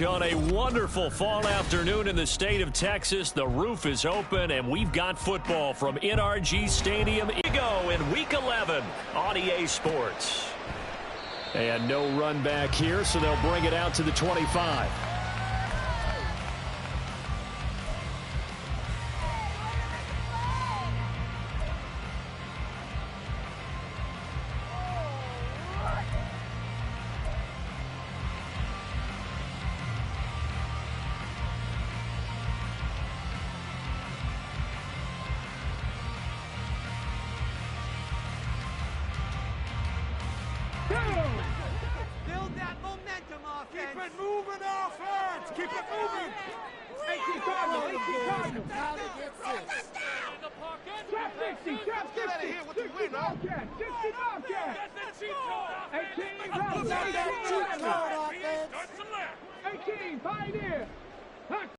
On a wonderful fall afternoon in the state of Texas, the roof is open, and we've got football from NRG Stadium. We go in Week 11 on EA Sports. And no run back here, so they'll bring it out to the 25. Build that momentum, offense. Keep it moving, offense. Keep it moving. 18 Cardinal, 18 Cardinal. How to get six. Trap 60, trap 60. Get out of here with the win, huh? 60 Bobcat. 18, Bobcat. 18, Pioneer.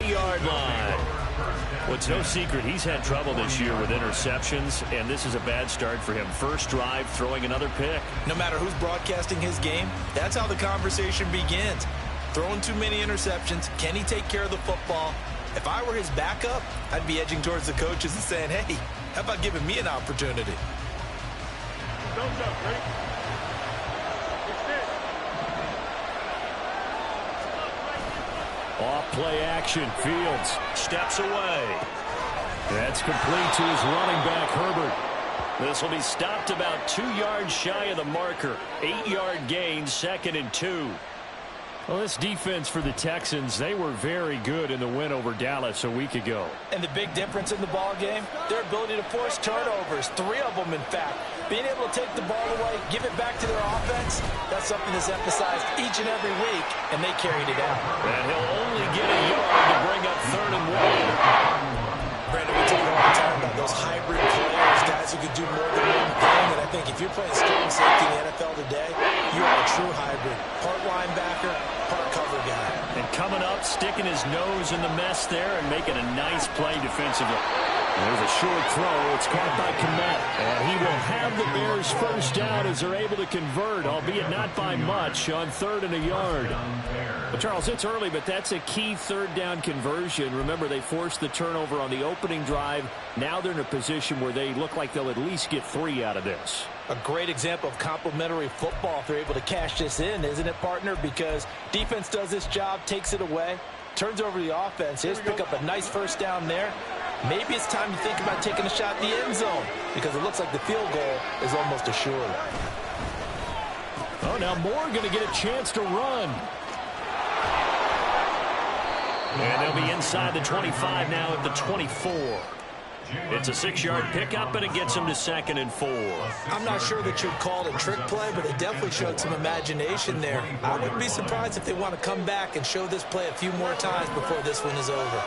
Yard line. Well, it's no secret he's had trouble this year with interceptions, and this is a bad start for him. First drive, throwing another pick. No matter who's broadcasting his game, that's how the conversation begins. Throwing too many interceptions, can he take care of the football? If I were his backup, I'd be edging towards the coaches and saying, hey, how about giving me an opportunity? Don't jump, ready? Off play action. Fields steps away. That's complete to his running back, Herbert. This will be stopped about 2 yards shy of the marker. 8-yard gain, 2nd and 2. Well, this defense for the Texans, they were very good in the win over Dallas a week ago. And the big difference in the ball game, their ability to force turnovers, 3 of them in fact. Being able to take the ball away, give it back to their offense, that's something that's emphasized each and every week, and they carried it out. And he'll only get a yard to bring up 3rd and 1. Brandon, we talk all the time about those hybrid players, guys who can do more than one thing, and I think if you're playing strong safety in the NFL today, you are a true hybrid. Part linebacker, part cover guy. And coming up, sticking his nose in the mess there and making a nice play defensively. There's a short throw. It's caught by Kmet. And he will have the Bears first down as they're able to convert, albeit not by much, on 3rd and a yard. Well, Charles, it's early, but that's a key 3rd down conversion. Remember, they forced the turnover on the opening drive. Now they're in a position where they look like they'll at least get 3 out of this. A great example of complementary football if they're able to cash this in, isn't it, partner? Because defense does this job, takes it away, turns over the offense. Here's pick up a nice first down there. Maybe it's time to think about taking a shot at the end zone because it looks like the field goal is almost assured. Oh, now Moore going to get a chance to run. And they'll be inside the 25 now at the 24. It's a 6-yard pickup, and it gets them to 2nd and 4. I'm not sure that you'd call it a trick play, but they definitely showed some imagination there. I wouldn't be surprised if they want to come back and show this play a few more times before this one is over.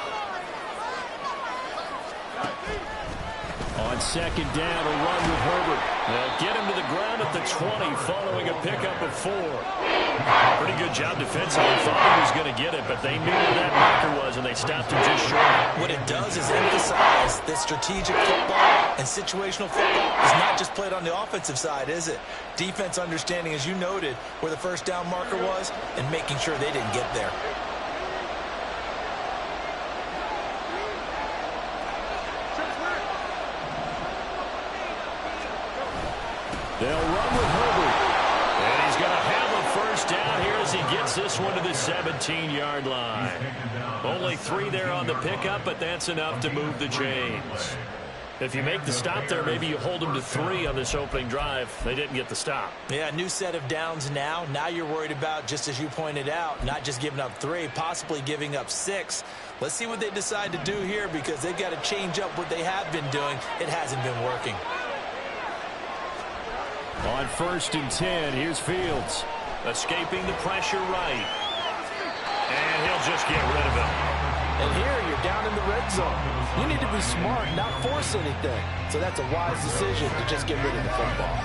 On 2nd down, a run with Herbert. They'll get him to the ground at the 20 following a pickup of 4. Pretty good job defensively. Thought he was going to get it, but they knew where that marker was, and they stopped him just short. What it does is emphasize that strategic football and situational football is not just played on the offensive side, is it? Defense understanding, as you noted, where the first down marker was and making sure they didn't get there. They'll run with Herbert. And he's going to have a first down here as he gets this one to the 17-yard line. Only 3 there on the pickup, but that's enough to move the chains. If you make the stop there, maybe you hold them to 3 on this opening drive. They didn't get the stop. Yeah, new set of downs now. Now you're worried about, just as you pointed out, not just giving up 3, possibly giving up 6. Let's see what they decide to do here because they've got to change up what they have been doing. It hasn't been working. On 1st and 10, here's Fields. Escaping the pressure right. And he'll just get rid of it. And here you're down in the red zone. You need to be smart, not force anything. So that's a wise decision to just get rid of the football.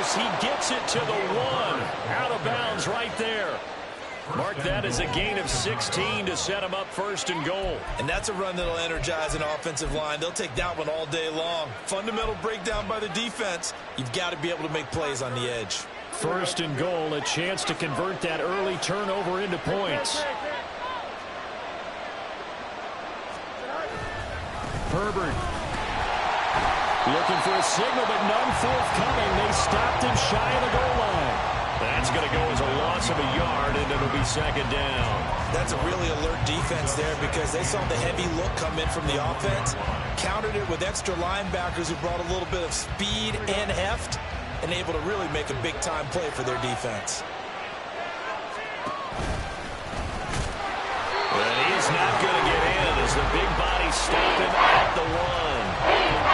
close. He gets it to the 1. Out of bounds right there. Mark that as a gain of 16 to set him up first and goal. And that's a run that'll energize an offensive line. They'll take that one all day long. Fundamental breakdown by the defense. You've got to be able to make plays on the edge. First and goal, a chance to convert that early turnover into points. Herbert looking for a signal, but none forthcoming. They stopped him shy of the goal line. That's going to go as a loss of a yard, and it'll be second down. That's a really alert defense there because they saw the heavy look come in from the offense, countered it with extra linebackers who brought a little bit of speed and heft, and able to really make a big-time play for their defense. And he's not going to get in as the big body stopped him at the 1.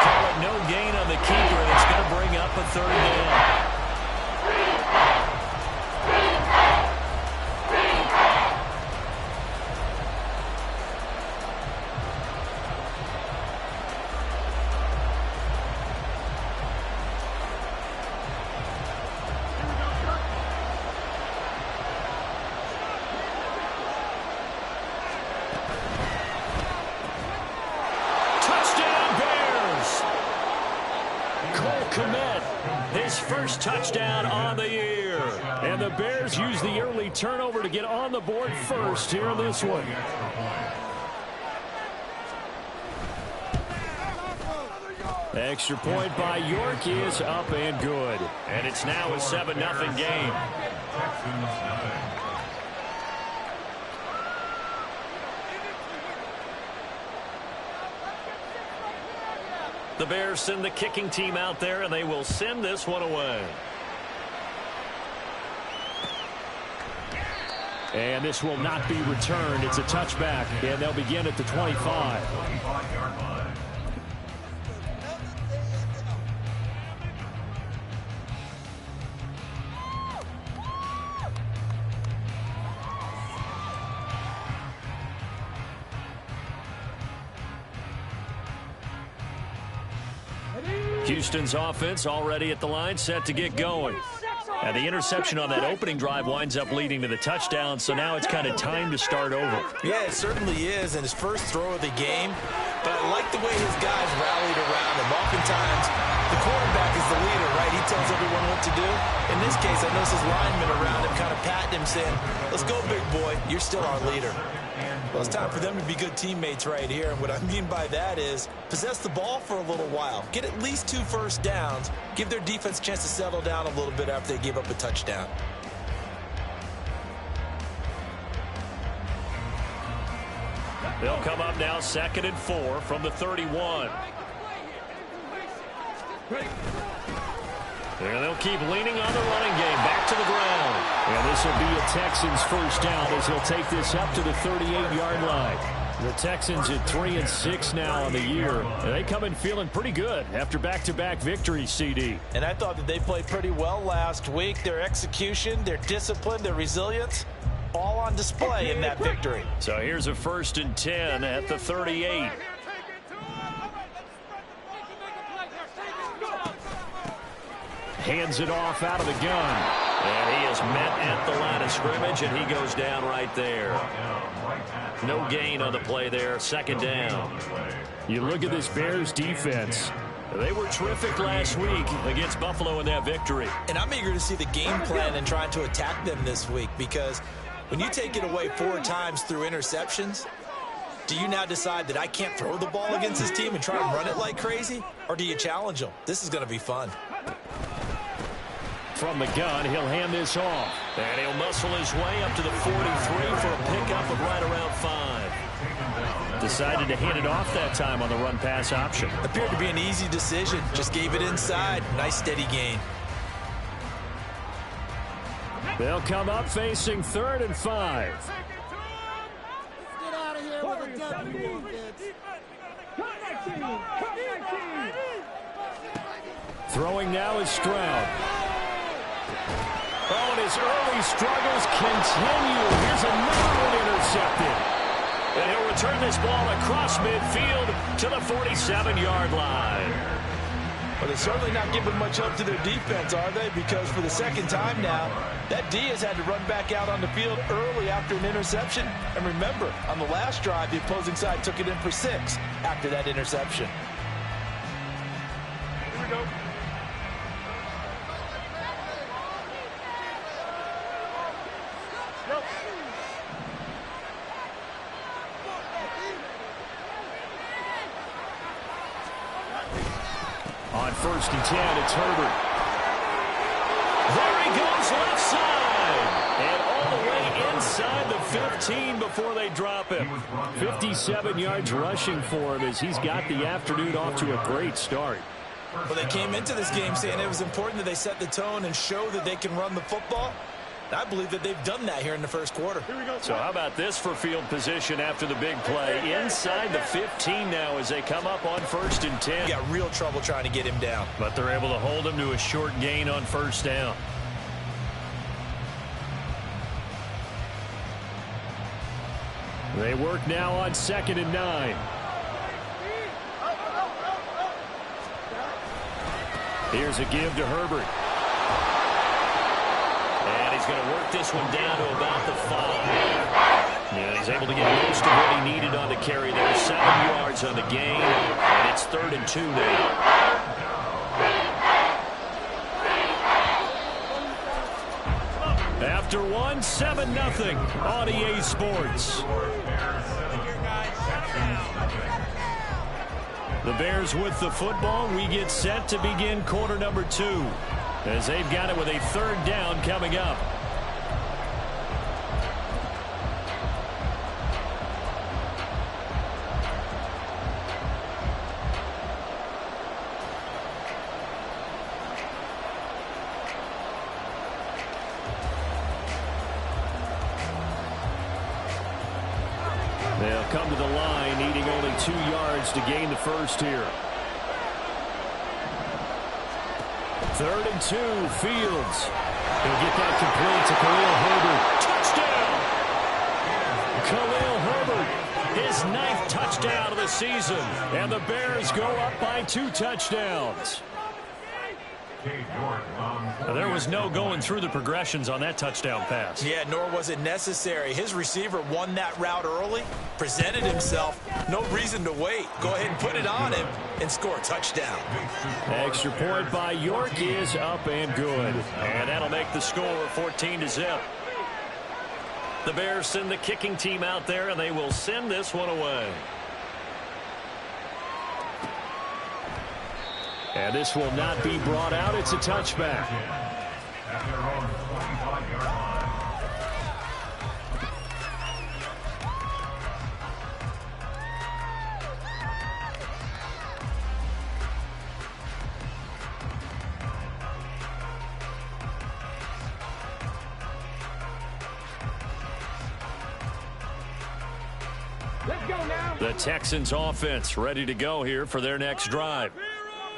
Call it no gain on the keeper, and it's going to bring up a third down. Touchdown on the year. And the Bears use the early turnover to get on the board first here in this one. Extra point by York is up and good. And it's now a 7-0 game. The Bears send the kicking team out there, and they will send this one away. And this will not be returned. It's a touchback, and they'll begin at the 25. Houston's offense already at the line, set to get going. And the interception on that opening drive winds up leading to the touchdown, so now it's kind of time to start over. Yeah, it certainly is, and his first throw of the game. But I like the way his guys rallied around him. Oftentimes, the quarterback is the leader, right? He tells everyone what to do. In this case, I noticed his linemen around him kind of patting him, saying, "Let's go, big boy. You're still our leader." Well, it's time for them to be good teammates right here. And what I mean by that is possess the ball for a little while. Get at least 2 first downs. Give their defense a chance to settle down a little bit after they give up a touchdown. They'll come up now 2nd and 4 from the 31. And they'll keep leaning on the running game. Back to the ground. And this will be a Texans first down as they'll take this up to the 38-yard line. The Texans at 3-6 now on the year. And they come in feeling pretty good after back-to-back victories, CD. And I thought that they played pretty well last week. Their execution, their discipline, their resilience, all on display in that victory. So here's a 1st and 10 at the 38. Hands it off out of the gun. And he is met at the line of scrimmage, and he goes down right there. No gain on the play there. 2nd down. You look at this Bears defense. They were terrific last week against Buffalo in that victory. And I'm eager to see the game plan and trying to attack them this week, because when you take it away 4 times through interceptions, do you now decide that I can't throw the ball against this team and try and run it like crazy? Or do you challenge them? This is going to be fun. From the gun, he'll hand this off. And he'll muscle his way up to the 43 for a pickup of right around 5. Decided to hand it off that time on the run-pass option. Appeared to be an easy decision. Just gave it inside. Nice steady gain. They'll come up facing 3rd and 5. Get out of here with a W, Throwing now is Stroud. Oh, and his early struggles continue. Here's another one intercepted. And he'll return this ball across midfield to the 47-yard line. Well, they're certainly not giving much up to their defense, are they? Because for the second time now, that D has had to run back out on the field early after an interception. And remember, on the last drive, the opposing side took it in for 6 after that interception. Here we go. On 1st and 10, it's Herbert. There he goes left side. And all the way inside the 15 before they drop him. 57 yards rushing for him as he's got the afternoon off to a great start. Well, they came into this game saying it was important that they set the tone and show that they can run the football. I believe that they've done that here in the first quarter. So how about this for field position after the big play? Inside the 15 now as they come up on 1st and 10. Got real trouble trying to get him down. But they're able to hold him to a short gain on 1st down. They work now on 2nd and 9. Here's a give to Herbert. And he's going to work this one down to about the 5. And he's able to get most of what he needed on the carry there. 7 yards on the gain. And it's 3rd and 2 now. After one, 7-0 on EA Sports. The Bears with the football. We get set to begin quarter number 2 as they've got it with a 3rd down coming up. They'll come to the line, needing only 2 yards to gain the first here. 3rd and 2, Fields. He'll get that complete to Khalil Herbert. Touchdown! Khalil Herbert, his 9th touchdown of the season. And the Bears go up by 2 touchdowns. There was no going through the progressions on that touchdown pass. Yeah, nor was it necessary. His receiver won that route early, presented himself. No reason to wait. Go ahead and put it on him and score a touchdown. Extra point by York is up and good. And that'll make the score 14-0. The Bears send the kicking team out there, and they will send this one away. And this will not be brought out. It's a touchback. Let's go now. The Texans offense ready to go here for their next drive.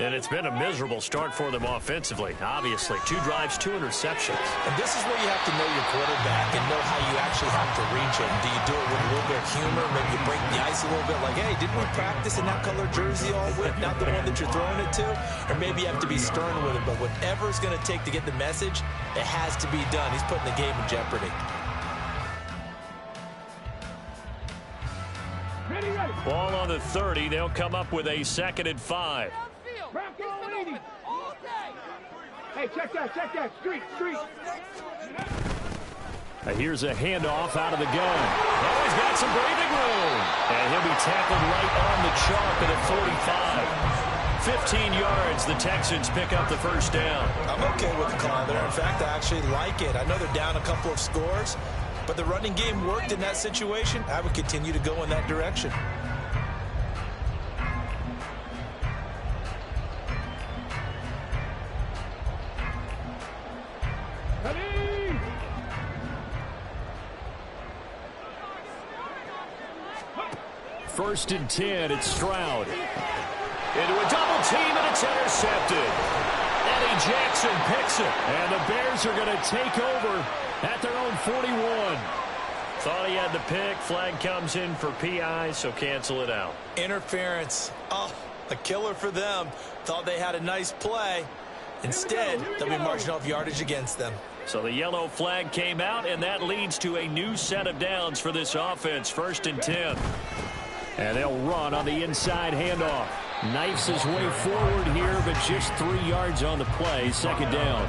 And it's been a miserable start for them offensively. Obviously, 2 drives, 2 interceptions. And this is where you have to know your quarterback and know how you actually have to reach him. Do you do it with a little bit of humor? Maybe you break the ice a little bit like, hey, didn't we practice in that color jersey all week? Not the one that you're throwing it to? Or maybe you have to be stern with him. But whatever it's going to take to get the message, it has to be done. He's putting the game in jeopardy. Ready. Ball on the 30. They'll come up with a 2nd and 5. Hey, check that. Street. Here's a handoff out of the gun. Oh, he's got some breathing room. And he'll be tackled right on the chalk at a 45. 15 yards. The Texans pick up the first down. I'm okay with the call there. In fact, I actually like it. I know they're down a couple of scores, but the running game worked in that situation. I would continue to go in that direction. First and 10, it's Stroud. Into a double team, and it's intercepted. Eddie Jackson picks it, and the Bears are going to take over at their own 41. Thought he had the pick. Flag comes in for PI, so cancel it out. Interference. Oh, A killer for them. Thought they had a nice play. Instead, they'll be marching off yardage against them. So the yellow flag came out, and that leads to a new set of downs for this offense. 1st and 10. And they'll run on the inside handoff. Knifes his way forward here, but just 3 yards on the play. 2nd down.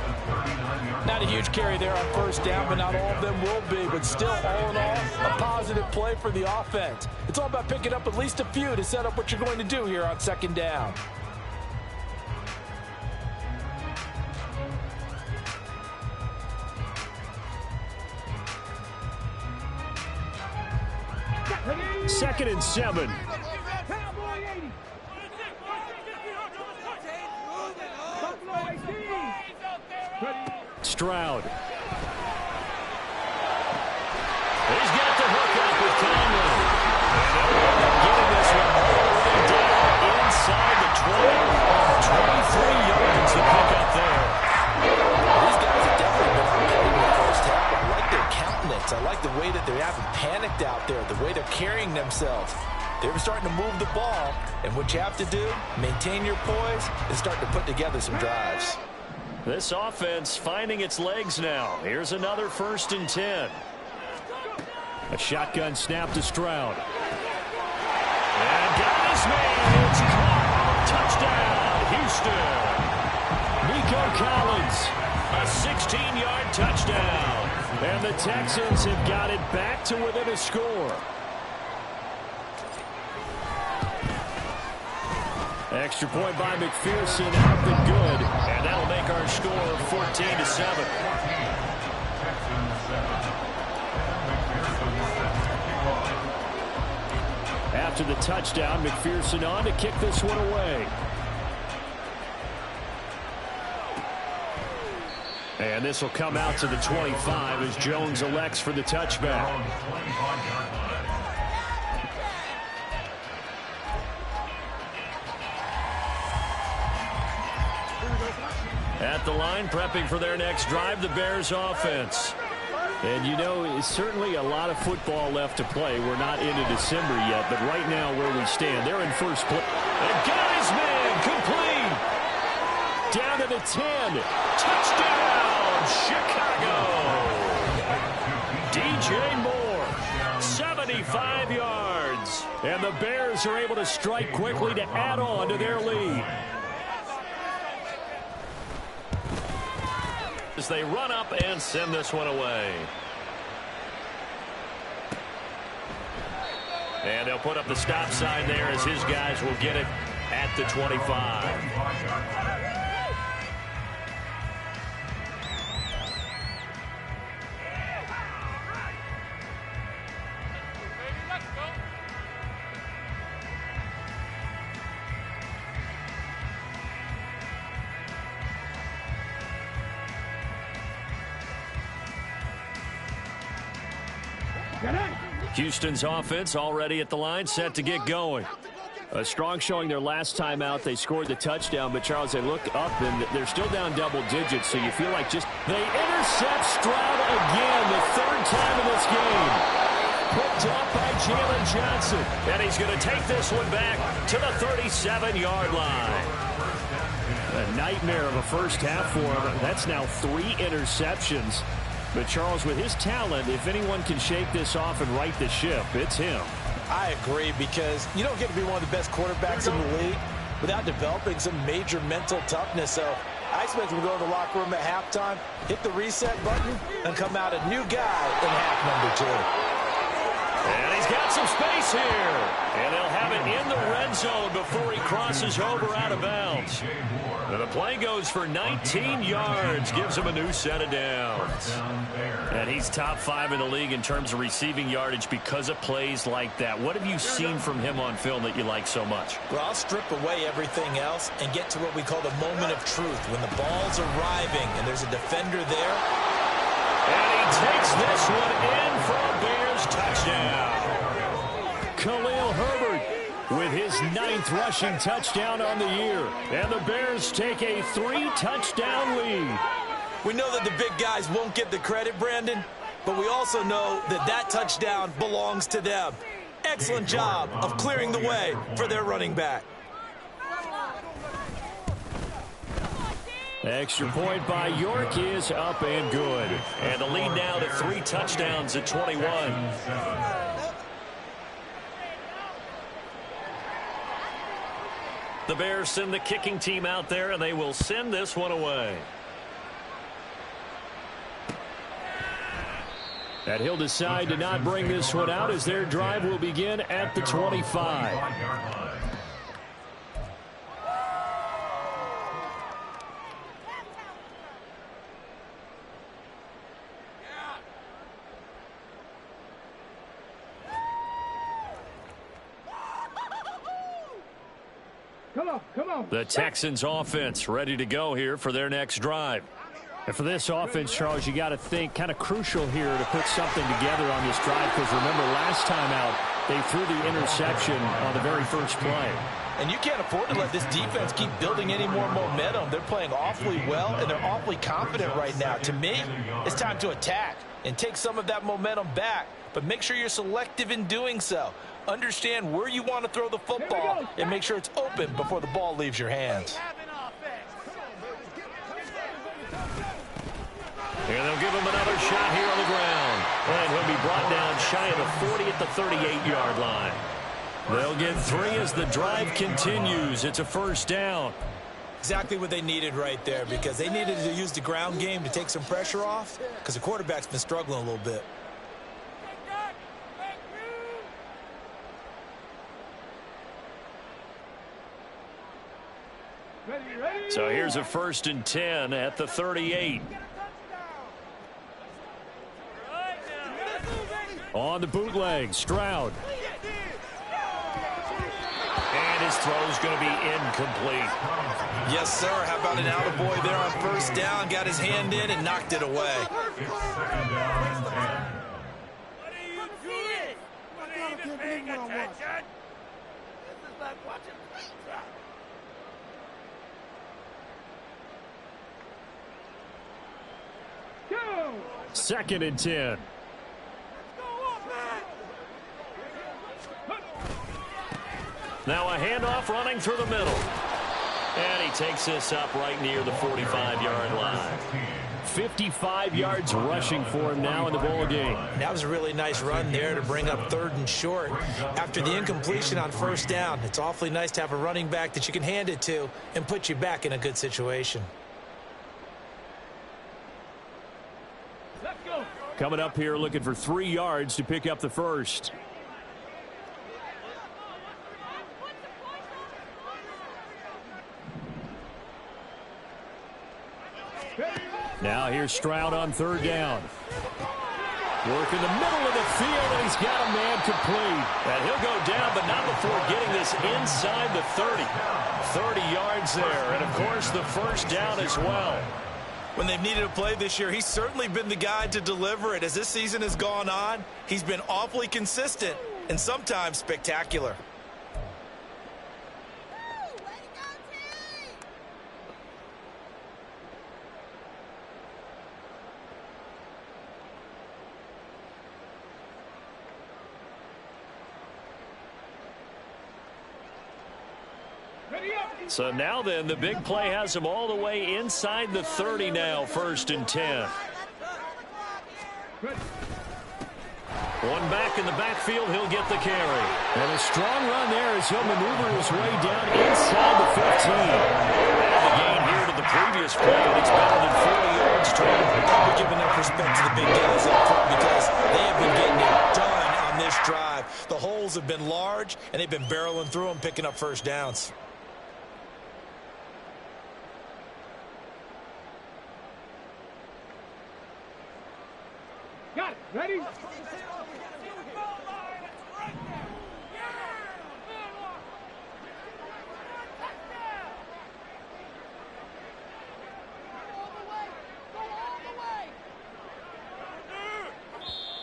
Not a huge carry there on 1st down, but not all of them will be. But still, all in all, a positive play for the offense. It's all about picking up at least a few to set up what you're going to do here on 2nd down. Second and 7. Stroud. He's got the hook up with Tomlin. Getting this one all the way down inside the 20. 23 yards to pick up there. These guys have definitely been on point in the 1st half. I like their countenance. I like the way that they haven't panicked out there, the way they're carrying themselves. They're starting to move the ball, and what you have to do, maintain your poise, and start to put together some drives. This offense finding its legs now. Here's another 1st and 10. A shotgun snap to Stroud. And got his man. It's caught. Touchdown, Houston. Nico Collins, a 16-yard touchdown. And the Texans have got it back to within a score. Extra point by McPherson, up and good. And that'll make our score 14-7. After the touchdown, McPherson on to kick this one away. And this will come out to the 25 as Jones elects for the touchback. At the line, prepping for their next drive, the Bears offense. And you know, it's certainly a lot of football left to play. We're not into December yet, but right now where we stand, they're in first place. And got his man, complete. Down to the 10. Touchdown, Chicago. DJ Moore, 75 yards. And the Bears are able to strike quickly to add on to their lead. As they run up and send this one away. And they'll put up the stop sign there as his guys will get it at the 25. Houston's offense already at the line, set to get going. A strong showing their last time out. They scored the touchdown, but Charles, they look up and they're still down double digits, so you feel like just they intercept Stroud again, the 3rd time in this game. Picked up by Jalen Johnson, and he's going to take this one back to the 37-yard line. A nightmare of a first half for him. That's now 3 interceptions. But, Charles, with his talent, if anyone can shake this off and right the ship, it's him. I agree, because you don't get to be one of the best quarterbacks in the league without developing some major mental toughness. So I expect him to go to the locker room at halftime, hit the reset button, and come out a new guy in half number 2. And he's got some space here. And they'll have it in the red zone before he crosses over out of bounds. And the play goes for 19 yards, gives him a new set of downs. And he's top 5 in the league in terms of receiving yardage because of plays like that. What have you seen from him on film that you like so much? Well, I'll strip away everything else and get to what we call the moment of truth, when the ball's arriving and there's a defender there. And he takes this one in for a Bears touchdown. Khalil Herbert with his 9th rushing touchdown on the year. And the Bears take a 3-touchdown lead. We know that the big guys won't get the credit, Brandon, but we also know that that touchdown belongs to them. Excellent job of clearing the way for their running back. Extra point by York is up and good. And the lead now to 3 touchdowns at 21. The Bears send the kicking team out there, and they will send this one away. And he'll decide to not bring this one out as their drive will begin at the 25. Come on. The Texans offense ready to go here for their next drive. And for this offense, Charles, you got to think kind of crucial here to put something together on this drive, because remember last time out they threw the interception on the very first play. And you can't afford to let this defense keep building any more momentum. They're playing awfully well, and they're awfully confident right now. To me, it's time to attack and take some of that momentum back, but make sure you're selective in doing so. Understand where you want to throw the football and make sure it's open before the ball leaves your hands. And they'll give him another shot here on the ground. And he'll be brought down shy of the 40 at the 38-yard line. They'll get 3 as the drive continues. It's a first down. Exactly what they needed right there, because they needed to use the ground game to take some pressure off, because the quarterback's been struggling a little bit. So here's a 1st and 10 at the 38. On the bootleg, Stroud. And his throw's going to be incomplete. Yes, sir. How about an attaboy there on 1st down? Got his hand in and knocked it away. What are you doing? What are you even paying attention? This is like watching pizza. 2nd and 10. Now a handoff running through the middle. And he takes this up right near the 45-yard line. 55 yards rushing for him now in the ball game. That was a really nice run there to bring up 3rd and short. After the incompletion on 1st down, it's awfully nice to have a running back that you can hand it to and put you back in a good situation. Let's go. Coming up here looking for 3 yards to pick up the first. Now here's Stroud on 3rd down. Work in the middle of the field, and he's got a man complete. And he'll go down, but not before getting this inside the 30. 30 yards there, and of course the first down as well. When they've needed a play this year, he's certainly been the guy to deliver it. As this season has gone on, he's been awfully consistent and sometimes spectacular. So now then, the big play has him all the way inside the 30 now, 1st and 10. One back in the backfield, he'll get the carry. And a strong run there as he'll maneuver his way down inside the 15. And the gain here to the previous play, and it's better than 40 yards total. We're giving enough respect to the big guys up front because they have been getting it done on this drive. The holes have been large, and they've been barreling through them, picking up 1st downs. Got it. Ready?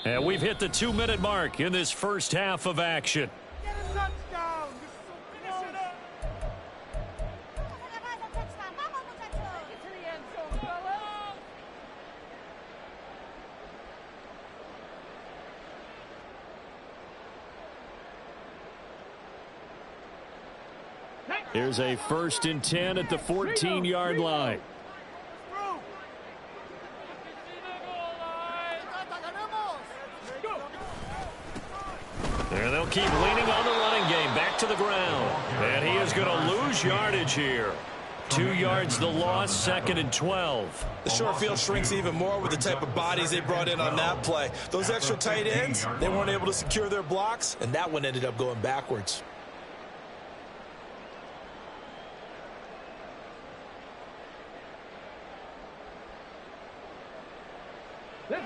And we've hit the 2-minute mark in this first half of action. Get a touchdown. Finish it up. Get to the end zone, fellas. Here's a 1st and 10 at the 14-yard line. keep leaning on the running game. Back to the ground. And he is going to lose yardage here. 2 yards the loss, 2nd and 12. The short field shrinks even more with the type of bodies they brought in on that play. Those extra tight ends, they weren't able to secure their blocks, and that one ended up going backwards.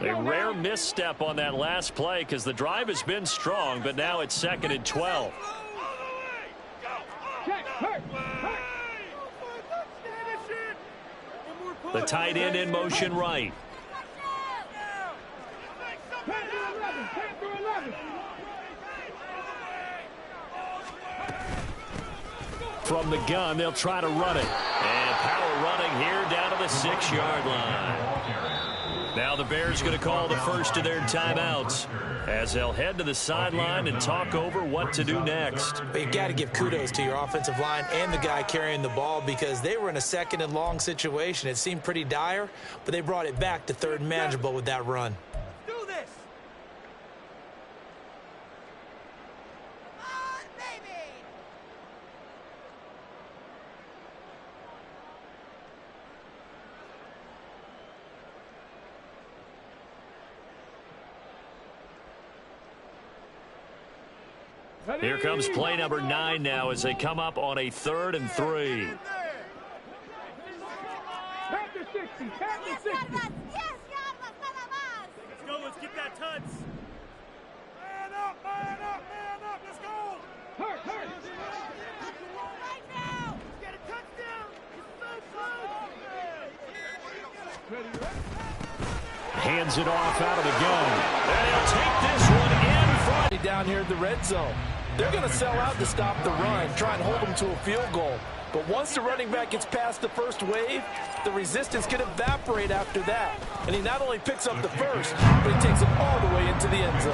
A rare misstep on that last play because the drive has been strong, but now it's 2nd and 12. The tight end in motion right. From the gun, they'll try to run it. And power running here down to the 6-yard line. Now the Bears going to call the first of their timeouts as they'll head to the sideline and talk over what to do next. But you got to give kudos to your offensive line and the guy carrying the ball because they were in a 2nd and long situation. It seemed pretty dire, but they brought it back to 3rd and manageable with that run. Do this. Baby. Here comes play number 9 now as they come up on a 3rd and 3. Let's go, let's get that touch. Man up, man up, man up, let's go. Hurt. Right now. Let's get a touchdown. It's so close. Hands it off out of the gun. And he'll take this one in front. Down here in the red zone. They're going to sell out to stop the run, try and hold them to a field goal. But once the running back gets past the first wave, the resistance can evaporate after that. And he not only picks up the first, but he takes it all the way into the end zone.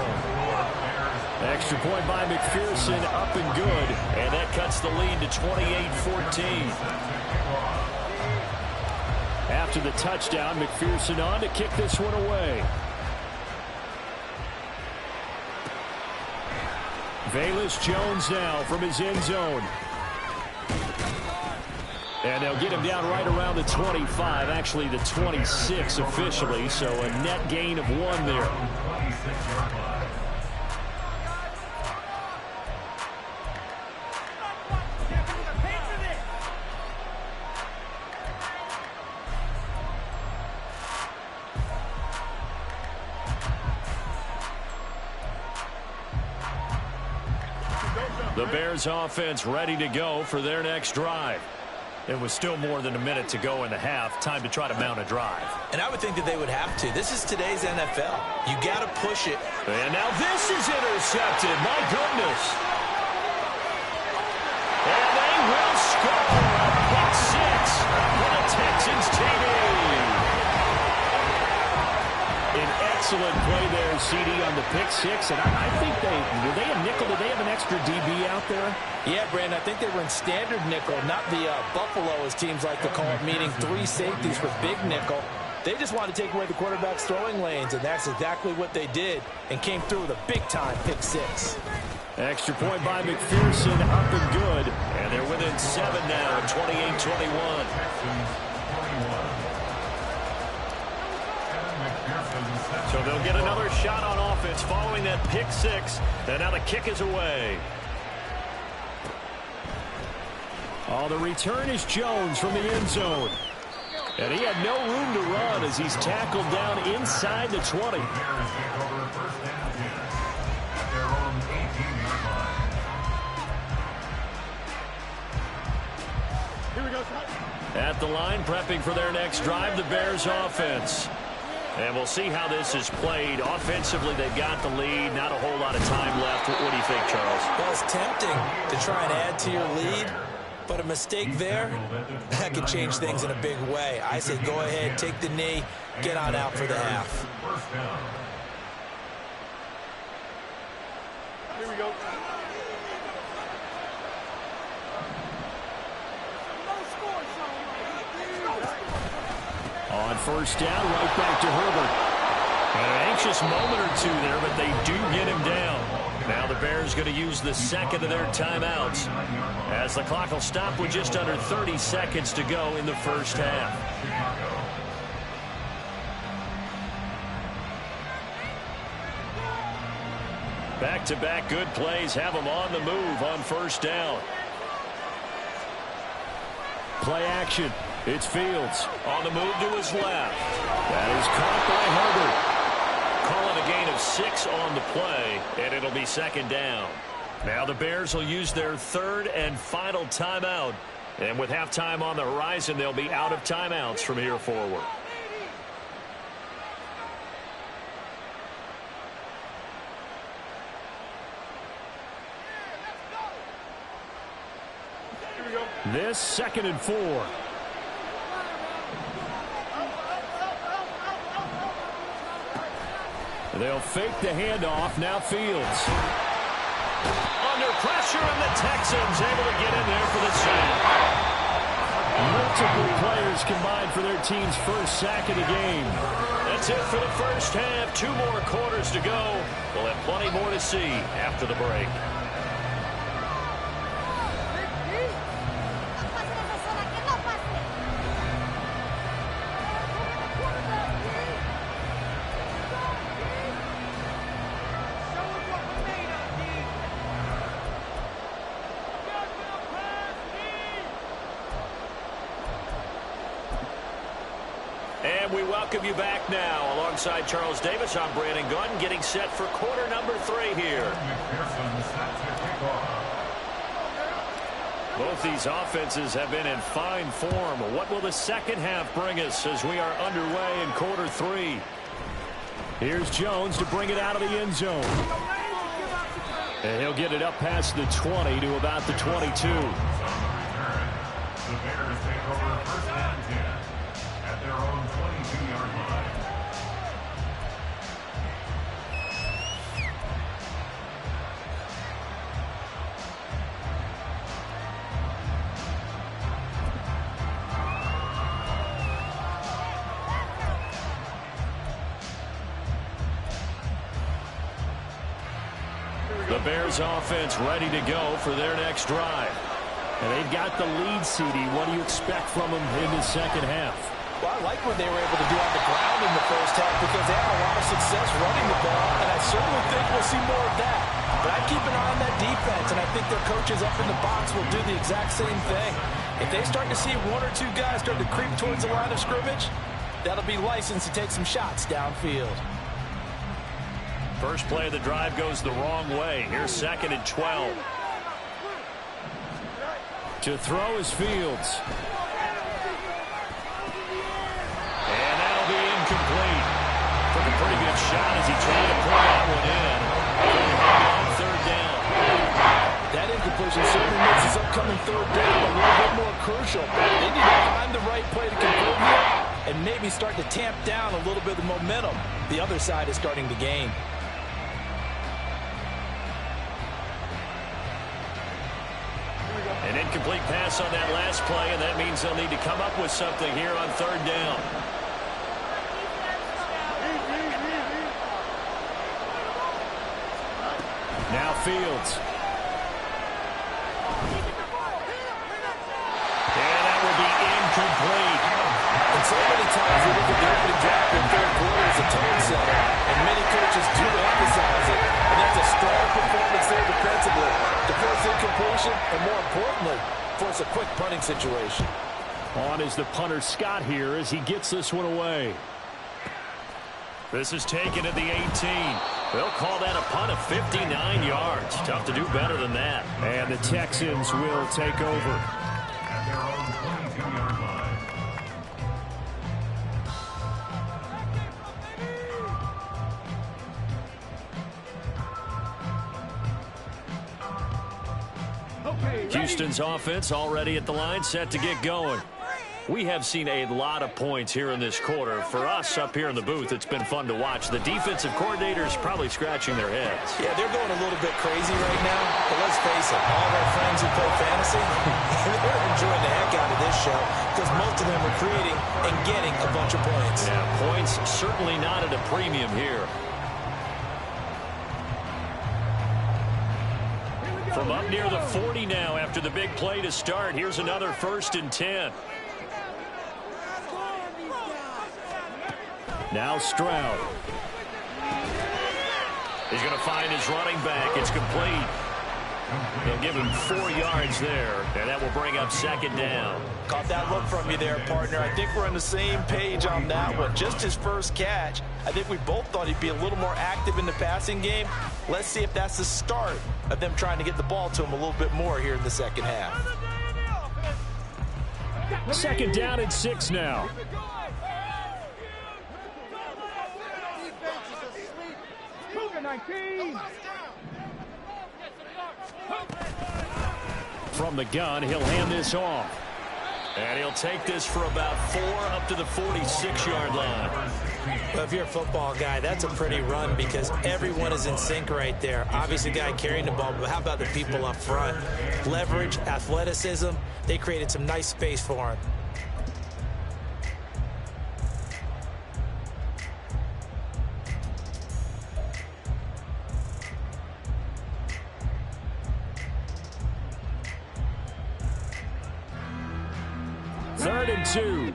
Extra point by McPherson, up and good. And that cuts the lead to 28-14. After the touchdown, McPherson on to kick this one away. Velus Jones now from his end zone. And they'll get him down right around the 25, actually the 26 officially, so a net gain of 1 there. The Bears offense ready to go for their next drive. It was still more than a minute to go in the half. Time to try to mount a drive. And I would think that they would have to. This is today's NFL. You got to push it. And now this is intercepted. My goodness. And they will score a pick 6 for the Texans TV. An excellent play there, CD, on the pick 6. And I think were they a nickel? Did they have an extra DB out there? Yeah, Brandon, I think they were in standard nickel, not the Buffalo, as teams like to call it, meaning 3 safeties for big nickel. They just wanted to take away the quarterback's throwing lanes, and that's exactly what they did, and came through with a big-time pick 6. Extra point by McPherson, up and good. And they're within 7 now at 28-21. So they'll get another shot on offense following that pick 6. And now the kick is away. Oh, the return is Jones from the end zone. And he had no room to run as he's tackled down inside the 20. At the line, prepping for their next drive, the Bears offense. And we'll see how this is played. Offensively, they've got the lead. Not a whole lot of time left. What do you think, Charles? Well, it's tempting to try and add to your lead, but a mistake there, that could change things in a big way. I say go ahead, take the knee, get on out for the half. Here we go. On first down, right back to Herbert. An anxious moment or two there, but they do get him down. Now the Bears going to use the second of their timeouts as the clock will stop with just under 30 seconds to go in the first half. Back-to-back good plays have them on the move on first down. Play action. It's Fields on the move to his left. That is caught by Herbert. Calling a gain of 6 on the play, and it'll be second down. Now the Bears will use their third and final timeout. And with halftime on the horizon, they'll be out of timeouts from here forward. This 2nd and 4. They'll fake the handoff. Now Fields. Under pressure, and the Texans able to get in there for the sack. Multiple players combined for their team's first sack of the game. That's it for the first half. 2 more quarters to go. We'll have plenty more to see after the break. And we welcome you back now. Alongside Charles Davis, I'm Brandon Gunn, getting set for quarter number 3 here. Both these offenses have been in fine form. What will the second half bring us as we are underway in quarter 3? Here's Jones to bring it out of the end zone. And he'll get it up past the 20 to about the 22. The Bears take over first and 10 at their own 22-yard line. The Bears offense ready to go for their next drive. And they've got the lead, CD. What do you expect from them in the second half? Well, I like what they were able to do on the ground in the first half because they had a lot of success running the ball, and I certainly think we'll see more of that. But I keep an eye on that defense, and I think their coaches up in the box will do the exact same thing. If they start to see 1 or 2 guys start to creep towards the line of scrimmage, that'll be licensed to take some shots downfield. First play of the drive goes the wrong way. Here's 2nd and 12. To throw is Fields. And that'll be incomplete. Took a pretty good shot as he tried to pull that one in. On 3rd down. That incompletion certainly makes this upcoming 3rd down a little bit more crucial. They need to find the right play to convert here and maybe start to tamp down a little bit of momentum the other side is starting to gain. An incomplete pass on that last play, and that means they'll need to come up with something here on 3rd down. Now Fields. And that will be incomplete. And so many times we look at the opening drive in 3rd quarter as a tone setter, and many coaches do emphasize it, and that's a strong performance there defensively to force incompletion, and more importantly, force a quick punting situation. On is the punter Scott here as he gets this one away. This is taken at the 18. They'll call that a punt of 59 yards. Tough to do better than that. And the Texans will take over. At their own 22-yard line. Houston's offense already at the line, set to get going. We have seen a lot of points here in this quarter. For us up here in the booth, it's been fun to watch. The defensive coordinators probably scratching their heads. Yeah, they're going a little bit crazy right now, but let's face it, all of our friends who play fantasy, they're enjoying the heck out of this show because most of them are creating and getting a bunch of points. Yeah, points certainly not at a premium here. From up near the 40 now after the big play to start. Here's another 1st and 10. Now Stroud. He's going to find his running back. It's complete. They'll give him 4 yards there, and that will bring up 2nd down. Caught that look from you there, partner. I think we're on the same page on that one. Just his first catch. I think we both thought he'd be a little more active in the passing game. Let's see if that's the start of them trying to get the ball to him a little bit more here in the second half. 2nd down and 6 now. From the gun, he'll hand this off. And he'll take this for about 4 up to the 46-yard line. Well, if you're a football guy, that's a pretty run because everyone is in sync right there. Obviously, the guy carrying the ball, but how about the people up front? Leverage, athleticism, they created some nice space for him. Third and 2.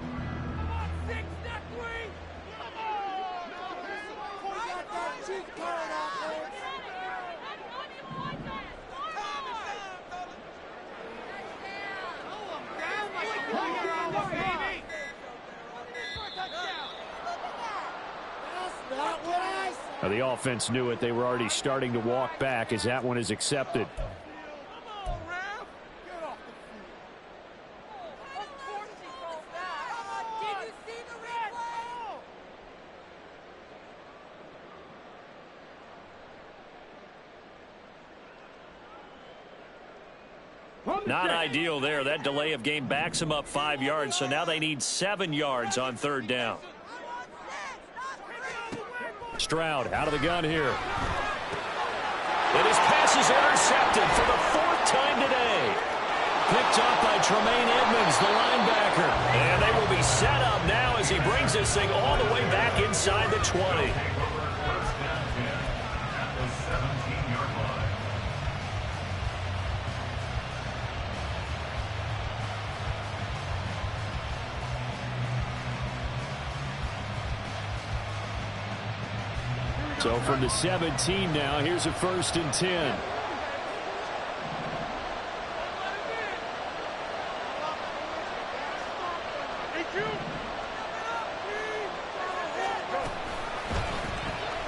Now the offense knew it. They were already starting to walk back as that one is accepted. Not ideal there. That delay of game backs them up 5 yards, so now they need 7 yards on 3rd down. Stroud out of the gun here. And his pass is intercepted for the 4th time today. Picked up by Tremaine Edmonds, the linebacker. And they will be set up now as he brings this thing all the way back inside the 20. So from the 17 now, here's a 1st and 10.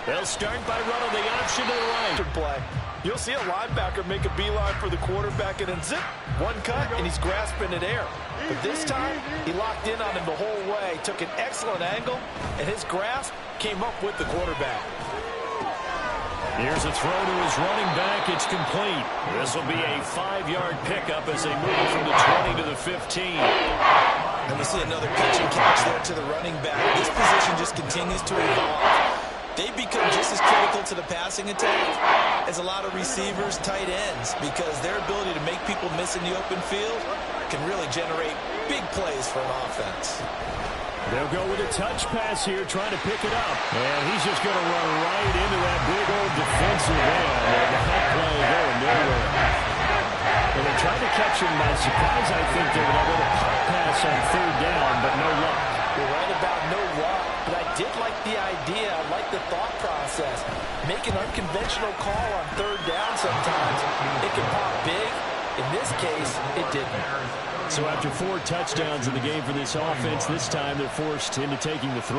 They'll start by running the option to the right. Play. You'll see a linebacker make a beeline for the quarterback and then zip, one cut, and he's grasping it air. But this time, he locked in on him the whole way, took an excellent angle, and his grasp came up with the quarterback. Here's a throw to his running back. It's complete. This will be a 5-yard pickup as they move from the 20 to the 15. And we see another pitch and catch there to the running back. This position just continues to evolve. They become just as critical to the passing attack as a lot of receivers, tight ends, because their ability to make people miss in the open field can really generate big plays for an offense. They'll go with a touch pass here, trying to pick it up. And he's just going to run right into that big old defensive end. And that play going nowhere. And they tried to catch him by surprise, I think, there with a little pop pass on 3rd down, but no luck. You're right about no luck, but I did like the idea. I like the thought process. Make an unconventional call on 3rd down sometimes. It can pop big. In this case, it didn't. So after 4 touchdowns in the game for this offense, this time they're forced into taking the 3.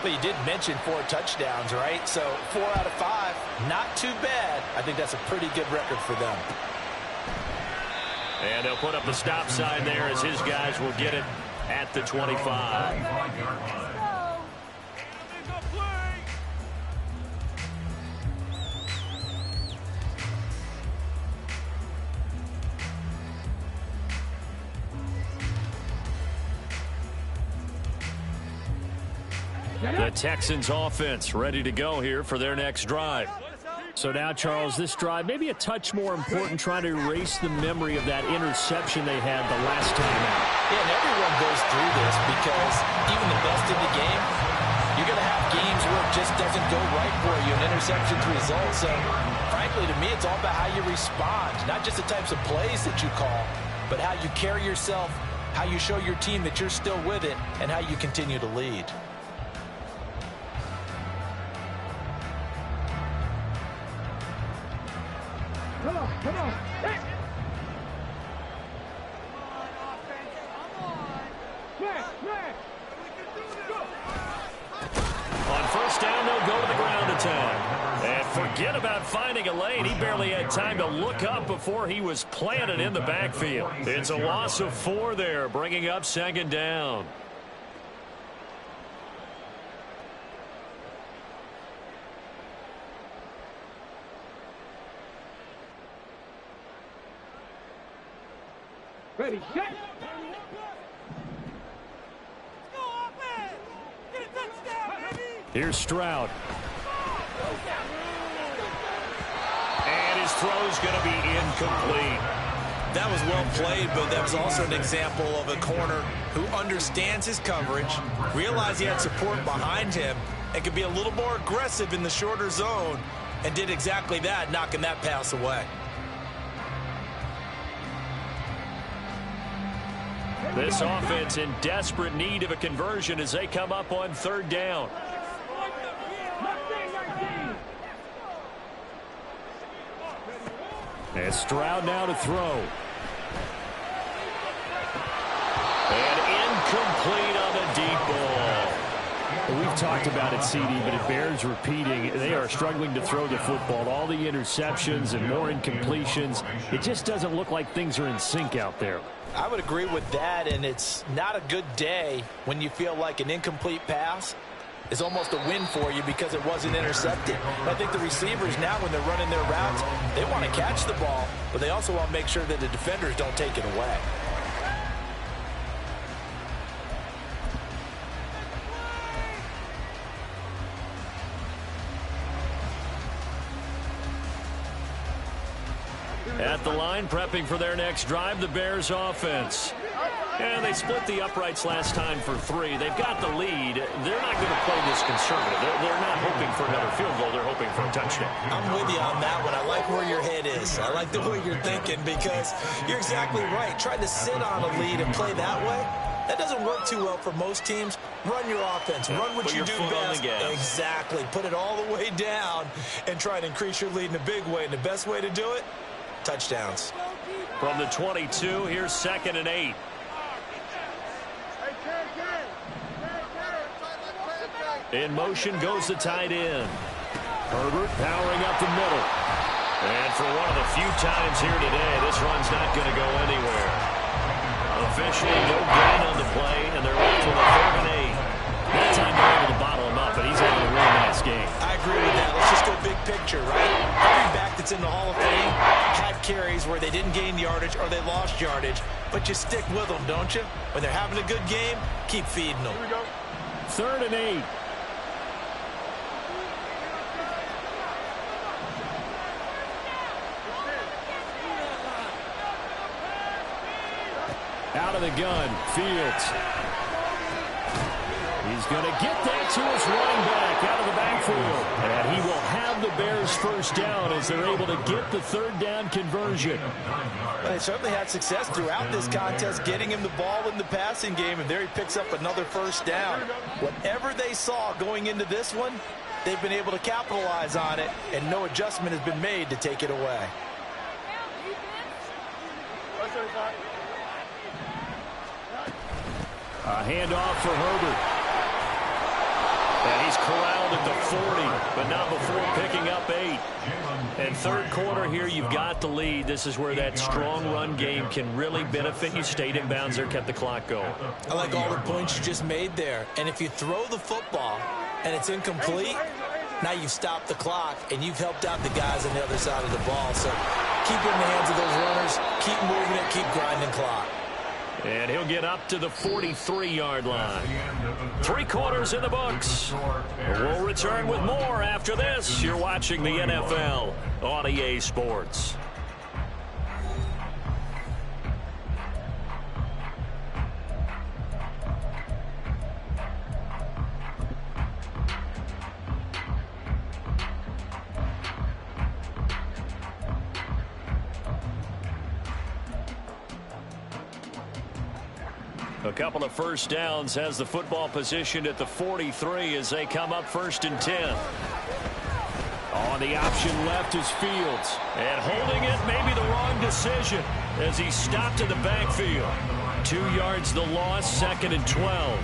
But you did mention 4 touchdowns, right? So 4 out of 5, not too bad. I think that's a pretty good record for them. And they'll put up the stop sign there as his guys will get it at the 25. The Texans offense ready to go here for their next drive. So now, Charles, this drive may be a touch more important, trying to erase the memory of that interception they had the last time out. Yeah, and everyone goes through this because even the best in the game, you're going to have games where it just doesn't go right for you, an interception's result. So, frankly, ultimately, to me, it's all about how you respond, not just the types of plays that you call, but how you carry yourself, how you show your team that you're still with it, and how you continue to lead. Come on, come on. Hey. Come on. Smash, smash. On first down, they'll go to the ground attack. And forget about finding a lane. He barely had time to look up before he was planted in the backfield. It's a loss of 4 there, bringing up second down. Ready, set. Here's Stroud. And his throw's going to be incomplete. That was well played, but that was also an example of a corner who understands his coverage, realized he had support behind him, and could be a little more aggressive in the shorter zone, and did exactly that, knocking that pass away. This offense in desperate need of a conversion as they come up on third down. And Stroud now to throw. And incomplete on the deep ball. We've talked about it, CD, but it bears repeating. They are struggling to throw the football. All the interceptions and more incompletions. It just doesn't look like things are in sync out there. I would agree with that, and it's not a good day when you feel like an incomplete pass is almost a win for you because it wasn't intercepted. And I think the receivers now, when they're running their routes, they want to catch the ball, but they also want to make sure that the defenders don't take it away. At the line, prepping for their next drive, the Bears offense. And they split the uprights last time for 3. They've got the lead. They're not going to play this conservative. They're not hoping for another field goal. They're hoping for a touchdown. I'm with you on that one. I like where your head is. I like the way you're thinking because you're exactly right. Trying to sit on a lead and play that way, that doesn't work too well for most teams. Run your offense. Run what you do best. Exactly. Put it all the way down and try to increase your lead in a big way. And the best way to do it, touchdowns. From the 22, here's 2nd and 8. In motion goes the tight end. Herbert powering up the middle. And for one of the few times here today, this run's not going to go anywhere. Officially, no gain on the play, and they're left with a 3rd and 8. That time they're able to bottle him up, but he's having a really nice game. I agree with that. Let's just go big picture, right? Every back that's in the Hall of Fame had carries where they didn't gain yardage or they lost yardage, but you stick with them, don't you? When they're having a good game, keep feeding them. 3rd and 8. Out of the gun, Fields. He's going to get that to his running back out of the backfield. And he will have the Bears first down as they're able to get the 3rd down conversion. Well, they certainly had success throughout this contest getting him the ball in the passing game, and there he picks up another first down. Whatever they saw going into this one, they've been able to capitalize on it, and no adjustment has been made to take it away. A handoff for Herbert. And he's corralled at the 40, but not before picking up 8. And third quarter here, you've got the lead. This is where that strong run game can really benefit you. Stayed in bounds there, kept the clock going. I like all the points you just made there. And if you throw the football and it's incomplete, now you've stopped the clock and you've helped out the guys on the other side of the ball. So keep it in the hands of those runners, keep moving it, keep grinding clock. And he'll get up to the 43-yard line. 3 quarters in the books. We'll return with more after this. You're watching the NFL on EA Sports. A couple of first downs has the football positioned at the 43 as they come up 1st and 10. On the option left is Fields. And holding it may be the wrong decision as he stopped in the backfield. 2 yards the loss, 2nd and 12.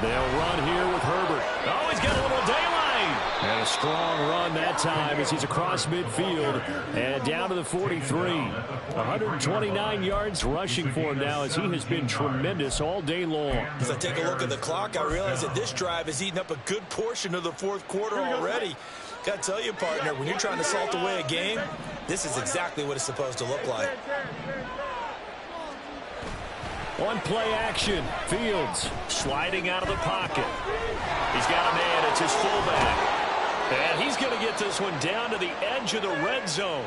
They'll run here with Herbert. Oh, he's got a little daylight. And a strong run that time as he's across midfield and down to the 43. 129 yards rushing for him now as he has been tremendous all day long. As I take a look at the clock, I realize that this drive has eaten up a good portion of the 4th quarter already. Got to tell you, partner, when you're trying to salt away a game, this is exactly what it's supposed to look like. On play action, Fields sliding out of the pocket. He's got a man, it's his fullback. And he's going to get this one down to the edge of the red zone.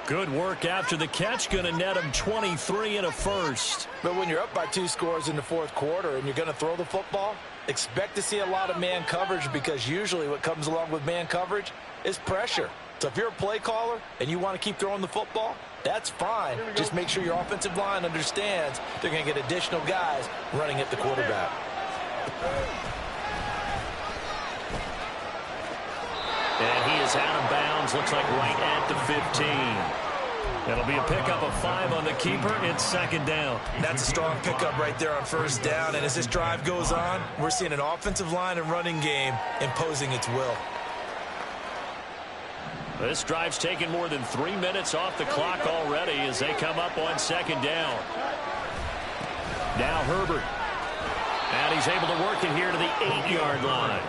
Good work after the catch, going to net him 23 and a first. But when you're up by 2 scores in the 4th quarter and you're going to throw the football, expect to see a lot of man coverage because usually what comes along with man coverage is pressure. So if you're a play caller and you want to keep throwing the football, that's fine. Just make sure your offensive line understands they're going to get additional guys running at the quarterback. And he is out of bounds, looks like right at the 15. It'll be a pickup of 5 on the keeper. It's 2nd down. That's a strong pickup right there on 1st down. And as this drive goes on, we're seeing an offensive line and running game imposing its will. This drive's taken more than 3 minutes off the clock already as they come up on 2nd down. Now Herbert. And he's able to work it here to the 8-yard line.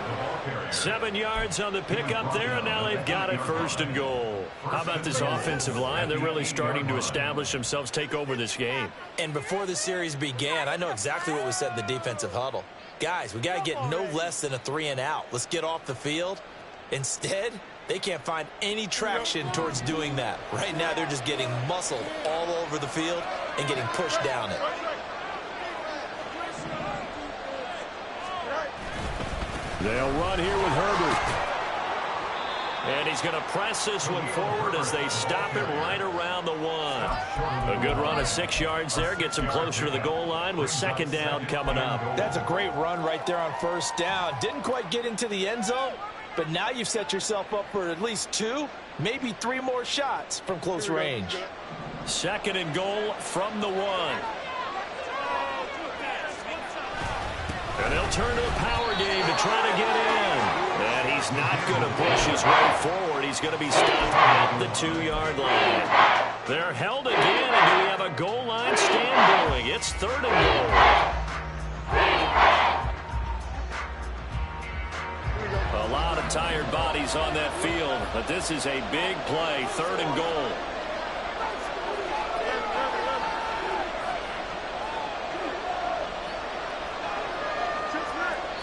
7 yards on the pickup there, and now they've got it 1st and goal. How about this offensive line? They're really starting to establish themselves, take over this game. And before the series began, I know exactly what was said in the defensive huddle. Guys, we got to get no less than a 3 and out. Let's get off the field. Instead, they can't find any traction towards doing that. Right now, they're just getting muscled all over the field and getting pushed down it. They'll run here with Herbert. And he's going to press this one forward as they stop it right around the 1. A good run of 6 yards there. Gets him closer to the goal line with 2nd down coming up. That's a great run right there on 1st down. Didn't quite get into the end zone, but now you've set yourself up for at least 2, maybe 3 more shots from close range. 2nd and goal from the 1. And they'll turn to a power game to try to get in. And he's not going to push his way forward. He's going to be stopped at the 2-yard line. They're held again, and do we have a goal line stand going? It's 3rd and goal. A lot of tired bodies on that field, but this is a big play, 3rd and goal.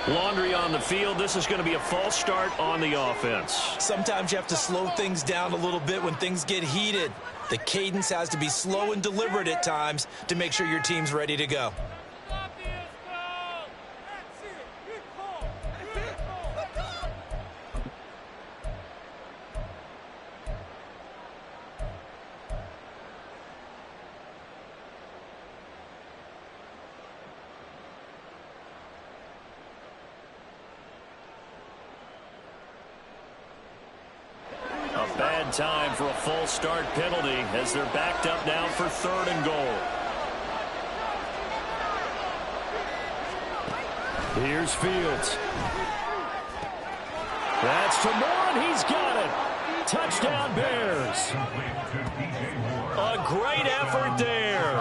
Laundry on the field. This is going to be a false start on the offense. Sometimes you have to slow things down a little bit when things get heated. The cadence has to be slow and deliberate at times to make sure your team's ready to go. Bad time for a false start penalty as they're backed up now for 3rd and goal. Here's Fields. That's to Moore, and he's got it. Touchdown Bears. A great effort there.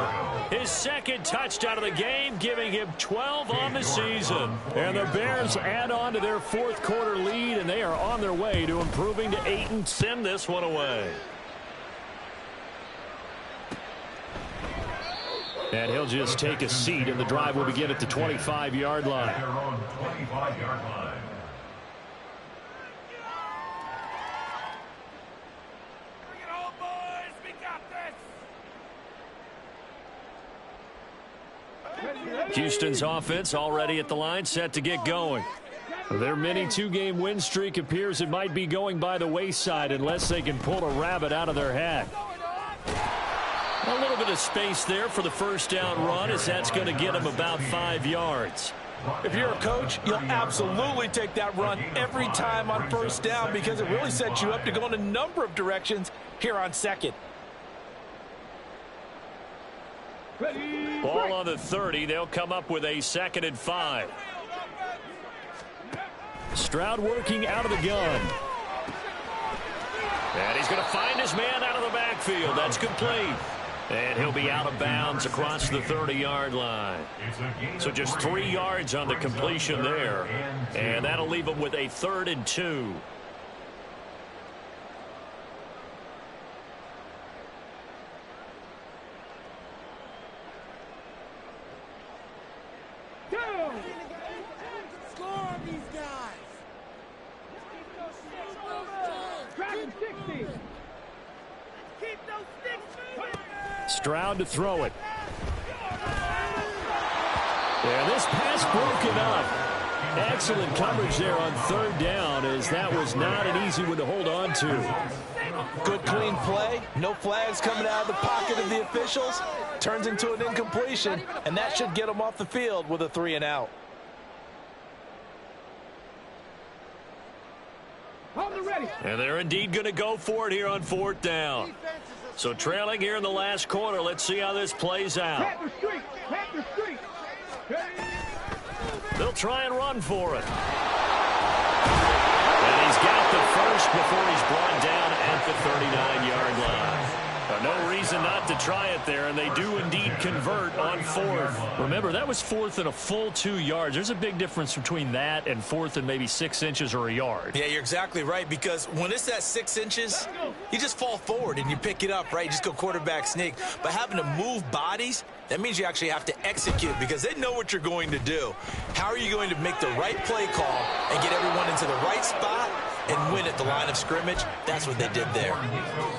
His 2nd touchdown of the game, giving him 12 on the season. And the Bears add on to their 4th quarter lead, and they are on their way to improving to 8 and send this one away. And he'll just take a seat, and the drive will begin at the 25-yard line. At their own 25-yard line. Bring it home, boys. We got this. Houston's offense already at the line, set to get going. Their mini two-game win streak appears it might be going by the wayside unless they can pull a rabbit out of their hat. A little bit of space there for the first down run, as that's going to get them about 5 yards. If you're a coach, you'll absolutely take that run every time on first down because it really sets you up to go in a number of directions here on second. Ball on the 30. They'll come up with a 2nd and 5. Stroud working out of the gun. And he's going to find his man out of the backfield. That's complete. And he'll be out of bounds across the 30-yard line. So just 3 yards on the completion there. And that'll leave him with a 3rd and 2. Score on these guys. Driving 60. Keep those sticks moving. Stroud to throw it. Yeah, this pass broken up. Excellent coverage there on 3rd down, as that was not an easy one to hold on to. Good clean play. No flags coming out of the pocket of the officials. Turns into an incompletion, and that should get them off the field with a 3 and out. And they're indeed going to go for it here on 4th down. So trailing here in the last quarter. Let's see how this plays out. They'll try and run for it. And he's got the first before he's brought down at the 39-yard line. No reason not to try it there, and they do indeed convert on 4th. Remember, that was 4th and a full 2 yards. There's a big difference between that and 4th and maybe 6 inches or a yard. Yeah, you're exactly right, because when it's at 6 inches, you just fall forward and you pick it up, right? You just go quarterback sneak. But having to move bodies, that means you actually have to execute because they know what you're going to do. How are you going to make the right play call and get everyone into the right spot and win at the line of scrimmage? That's what they did there.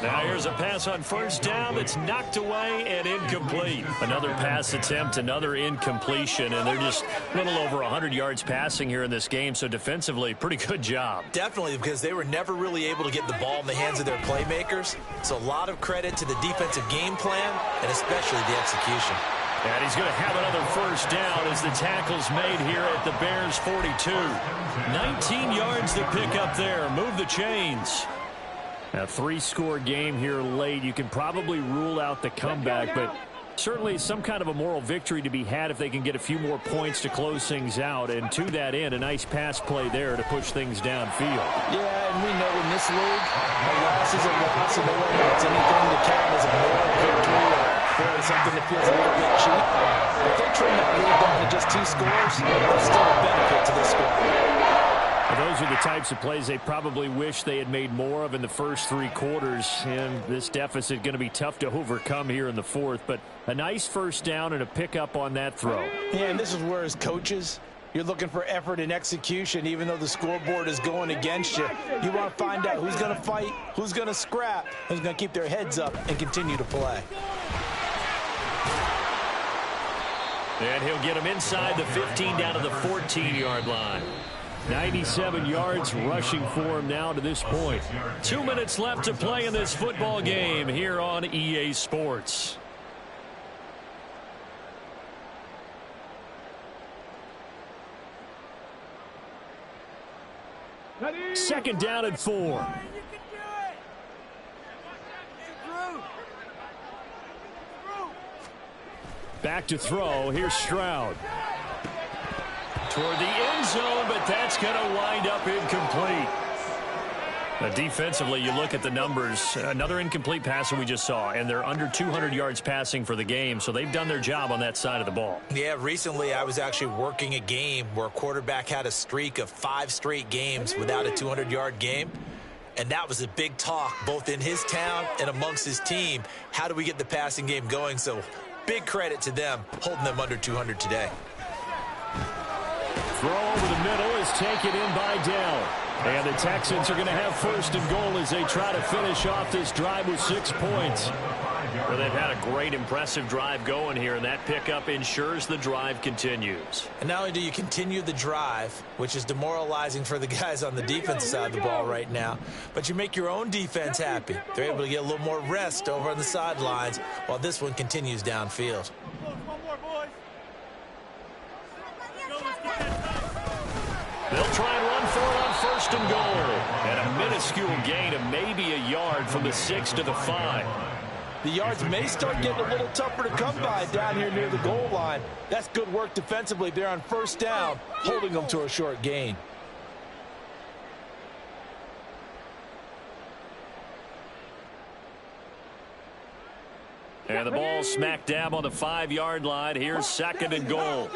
Now here's a pass on 1st down that's knocked away and incomplete. Another pass attempt, another incompletion, and they're just a little over 100 yards passing here in this game, so defensively, pretty good job. Definitely, because they were never really able to get the ball in the hands of their playmakers. So a lot of credit to the defensive game plan and especially the execution. And he's going to have another 1st down as the tackle's made here at the Bears' 42. 19 yards to pick up there. Move the chains. A 3-score game here late. You can probably rule out the comeback, but certainly some kind of a moral victory to be had if they can get a few more points to close things out. And to that end, a nice pass play there to push things downfield. Yeah, and we know in this league, a loss is a loss, and no one wants anything to count as a moral victory or something that feels a little bit cheap. If they trim that lead down to just 2 scores, there's still a benefit to this score. Those are the types of plays they probably wish they had made more of in the first 3 quarters, and this deficit going to be tough to overcome here in the 4th, but a nice 1st down and a pickup on that throw. Yeah, and this is where as coaches, you're looking for effort and execution, even though the scoreboard is going against you. You want to find out who's going to fight, who's going to scrap, who's going to keep their heads up and continue to play. And he'll get him inside the 15 down to the 14-yard line. 97 yards rushing for him now to this point. 2 minutes left to play in this football game here on EA Sports. Second down and 4. Back to throw. Here's Stroud. Toward the end zone, but that's going to wind up incomplete. Defensively, you look at the numbers. Another incomplete passer we just saw, and they're under 200 yards passing for the game, so they've done their job on that side of the ball. Yeah, recently I was actually working a game where a quarterback had a streak of 5 straight games without a 200-yard game. And that was a big talk, both in his town and amongst his team. How do we get the passing game going? So Big credit to them, holding them under 200 today. Throw over the middle is taken in by Dell. And the Texans are going to have first and goal as they try to finish off this drive with 6 points. Well, they've had a great, impressive drive going here, and that pickup ensures the drive continues. And not only do you continue the drive, which is demoralizing for the guys on the defensive side of the ball right now, but you make your own defense happy. They're able to get a little more rest over on the sidelines while this one continues downfield. They'll try and run for it on first and goal. And a minuscule gain of maybe a yard from the 6 to the 5. The yards may start getting a little tougher to come by down here near the goal line. That's good work defensively there on first down, holding them to a short gain. And the ball smack dab on the 5-yard line. Here's second and goal.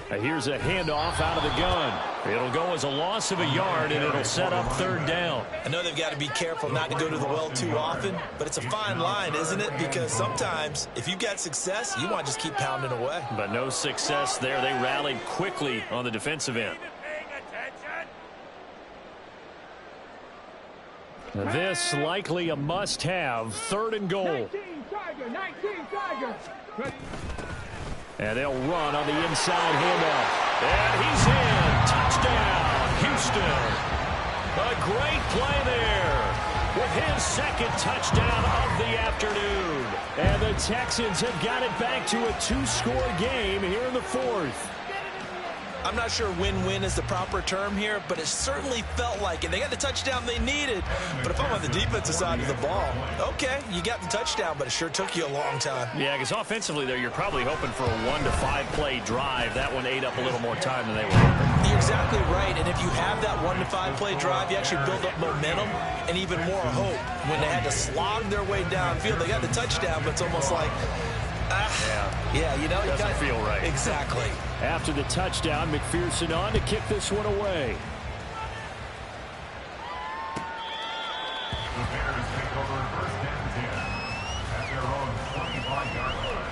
Here's a handoff out of the gun. It'll go as a loss of a yard, and it'll set up third down. I know they've got to be careful not to go to the well too often, but it's a fine line, isn't it? Because sometimes if you get success, you want to just keep pounding away. But no success there. They rallied quickly on the defensive end. This likely a must-have. Third and goal. 19 Tiger. And they'll run on the inside handoff. And he's in. Touchdown, Houston. A great play there with his second touchdown of the afternoon. And the Texans have got it back to a 2-score game here in the 4th. I'm not sure win-win is the proper term here, but it certainly felt like it. They got the touchdown they needed, but if I'm on the defensive side of the ball, okay, you got the touchdown, but it sure took you a long time. Yeah, because offensively there, you're probably hoping for a 1 to 5 play drive. That one ate up a little more time than they were hoping. You're exactly right, and if you have that 1 to 5 play drive, you actually build up momentum and even more hope. When they had to slog their way downfield, they got the touchdown, but it's almost like, yeah, you know, it doesn't feel right. Exactly. After the touchdown, McPherson on to kick this one away. The Bears take over first and 10 at their own 25-yard line.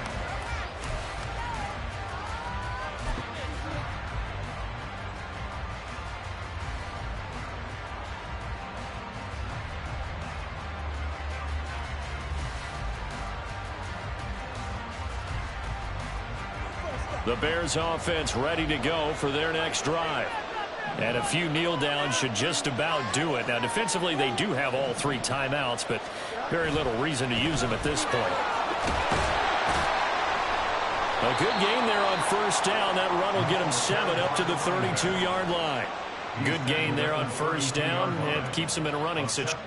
The Bears offense ready to go for their next drive. And a few kneel downs should just about do it. Now, defensively, they do have all 3 timeouts, but very little reason to use them at this point. A good gain there on first down. That run will get them 7 up to the 32-yard line. Good gain there on first down, and keeps them in a running situation.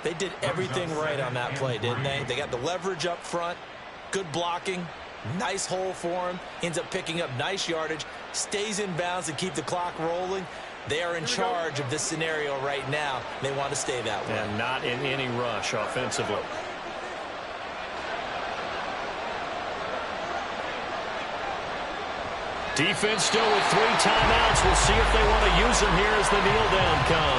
They did everything right on that play, didn't they? They got the leverage up front, good blocking, nice hole for him, ends up picking up nice yardage, stays in bounds to keep the clock rolling. They are in charge of this scenario right now. They want to stay that way. And not in any rush offensively. Defense still with 3 timeouts. We'll see if they want to use them here as the kneel down comes.